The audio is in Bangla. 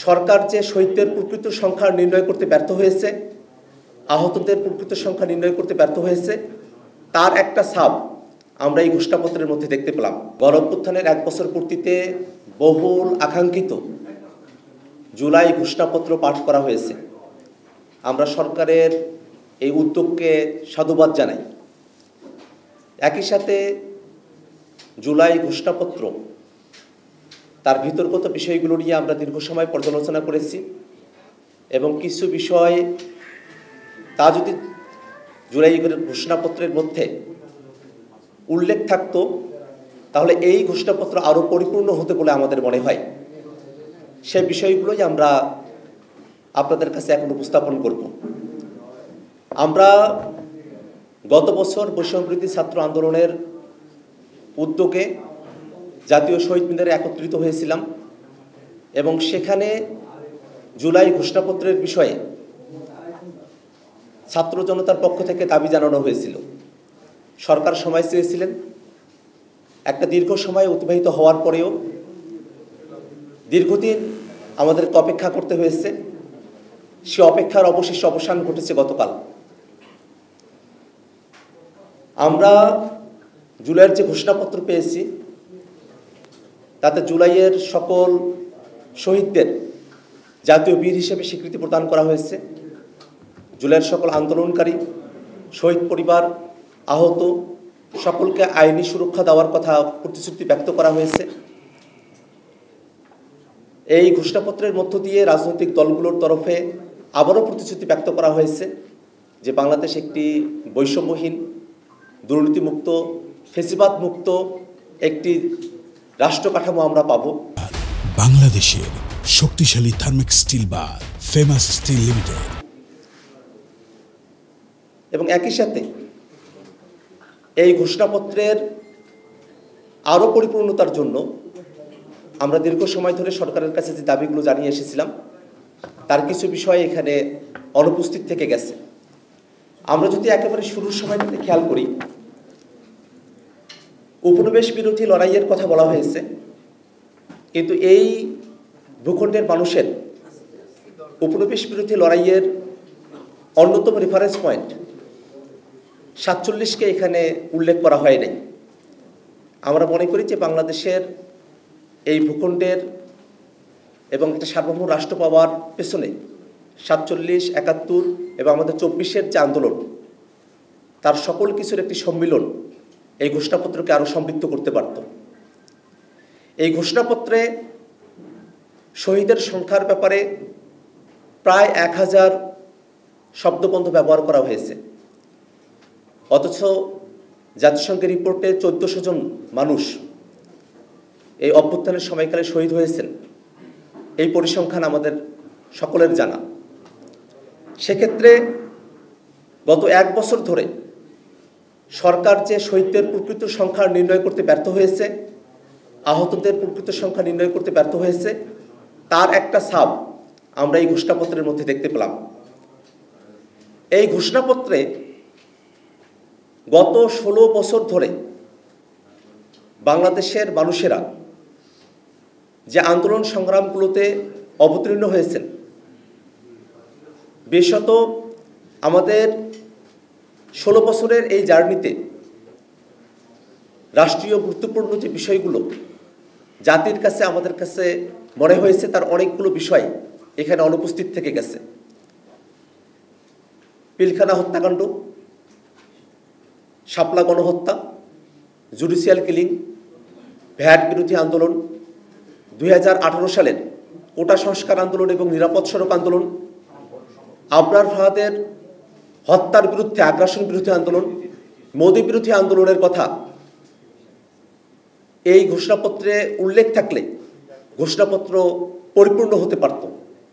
সরকার যে শহীদদের প্রকৃত সংখ্যা নির্ণয় করতে ব্যর্থ হয়েছে, আহতদের প্রকৃত সংখ্যা নির্ণয় করতে ব্যর্থ হয়েছে, তার একটা ছাপ আমরা এই ঘোষণাপত্রের মধ্যে দেখতে পেলাম। গণঅভ্যুত্থানের 1 বছর পূর্তিতে বহুল আকাঙ্ক্ষিত জুলাই ঘোষণাপত্র পাঠ করা হয়েছে। আমরা সরকারের এই উদ্যোগকে সাধুবাদ জানাই। একই সাথে জুলাই ঘোষণাপত্র তার ভিতরগত বিষয়গুলো নিয়ে আমরা দীর্ঘ সময় পর্যালোচনা করেছি এবং কিছু বিষয় তা যদি জুলাই ঘোষণাপত্রের মধ্যে উল্লেখ থাকতো তাহলে এই ঘোষণাপত্র আরও পরিপূর্ণ হতে বলে আমাদের মনে হয়। সে বিষয়গুলোই আমরা আপনাদের কাছে এখন উপস্থাপন করব। আমরা গত বছর বৈষম্যবিরোধী ছাত্র আন্দোলনের উদ্যোগে জাতীয় শহীদ মিনারে একত্রিত হয়েছিলাম এবং সেখানে জুলাই ঘোষণাপত্রের বিষয়ে ছাত্র জনতার পক্ষ থেকে দাবি জানানো হয়েছিল। সরকার সময় চেয়েছিলেন। একটা দীর্ঘ সময় অতিবাহিত হওয়ার পরেও দীর্ঘদিন আমাদেরকে অপেক্ষা করতে হয়েছে। সে অপেক্ষার অবশেষে অবসান ঘটেছে গতকাল। আমরা জুলাইয়ের যে ঘোষণাপত্র পেয়েছি তাতে জুলাইয়ের সকল শহীদদের জাতীয় বীর হিসেবে স্বীকৃতি প্রদান করা হয়েছে। জুলাইয়ের সকল আন্দোলনকারী, শহীদ পরিবার, আহত সকলকে আইনি সুরক্ষা দেওয়ার কথা প্রতিশ্রুতি ব্যক্ত করা হয়েছে। এই ঘোষণাপত্রের মধ্য দিয়ে রাজনৈতিক দলগুলোর তরফে আবারও প্রতিশ্রুতি ব্যক্ত করা হয়েছে যে বাংলাদেশ একটি বৈষম্যহীন, দুর্নীতিমুক্ত, ফেসিবাদ মুক্ত একটি রাষ্ট্র কাঠামো আমরা পাব। বাংলাদেশের শক্তিশালী থার্মিক স্টিল বার ফেমাস স্টিল লিমিটেড। এবং একই সাথে এই ঘোষণাপত্রের আরও পরিপূর্ণতার জন্য আমরা দীর্ঘ সময় ধরে সরকারের কাছে যে দাবিগুলো জানিয়ে এসেছিলাম তার কিছু বিষয় এখানে অনুপস্থিত থেকে গেছে। আমরা যদি একেবারে শুরুর সময়টাতে খেয়াল করি, উপনিবেশ বিরোধী লড়াইয়ের কথা বলা হয়েছে, কিন্তু এই ভূখণ্ডের মানুষের উপনিবেশ বিরোধী লড়াইয়ের অন্যতম রেফারেন্স পয়েন্ট 47কে এখানে উল্লেখ করা হয় নাই। আমরা মনে করি যে বাংলাদেশের এই ভূখণ্ডের এবং একটা সার্বভৌম রাষ্ট্র পাওয়ার পেছনে 47, 71 এবং আমাদের 24-এর যে আন্দোলন তার সকল কিছুর একটি সম্মিলন এই ঘোষণাপত্রকে আরও সমৃদ্ধ করতে পারত। এই ঘোষণাপত্রে শহীদের সংখ্যার ব্যাপারে প্রায় 1000 শব্দবন্ধ ব্যবহার করা হয়েছে, অথচ জাতিসংঘের রিপোর্টে 1400 জন মানুষ এই অভ্যুত্থানের সময়কালে শহীদ হয়েছেন। এই পরিসংখ্যান আমাদের সকলের জানা। সেক্ষেত্রে গত 1 বছর ধরে সরকার যে শহীদদের প্রকৃত সংখ্যা নির্ণয় করতে ব্যর্থ হয়েছে, আহতদের প্রকৃত সংখ্যা নির্ণয় করতে ব্যর্থ হয়েছে, তার একটা ছাপ আমরা এই ঘোষণাপত্রের মধ্যে দেখতে পেলাম। এই ঘোষণাপত্রে গত 16 বছর ধরে বাংলাদেশের মানুষেরা যে আন্দোলন সংগ্রামগুলোতে অবতীর্ণ হয়েছেন, বিশেষত আমাদের 16 বছরের এই জার্নিতে রাষ্ট্রীয় গুরুত্বপূর্ণ যে বিষয়গুলো জাতির কাছে আমাদের কাছে মনে হয়েছে তার অনেকগুলো বিষয় এখানে অনুপস্থিত থেকে গেছে। পিলখানা হত্যাকাণ্ড, শাপলা গণহত্যা, জুডিশিয়াল কিলিং, ভ্যাট বিরোধী আন্দোলন, 2018 সালের কোটা সংস্কার আন্দোলন এবং নিরাপদ সড়ক আন্দোলন, আবরার ফাহাদের হত্যার বিরুদ্ধে আগ্রাসন বিরোধী আন্দোলন, মোদি বিরোধী আন্দোলনের কথা এই ঘোষণাপত্রে উল্লেখ থাকলে ঘোষণাপত্র পরিপূর্ণ হতে পারত।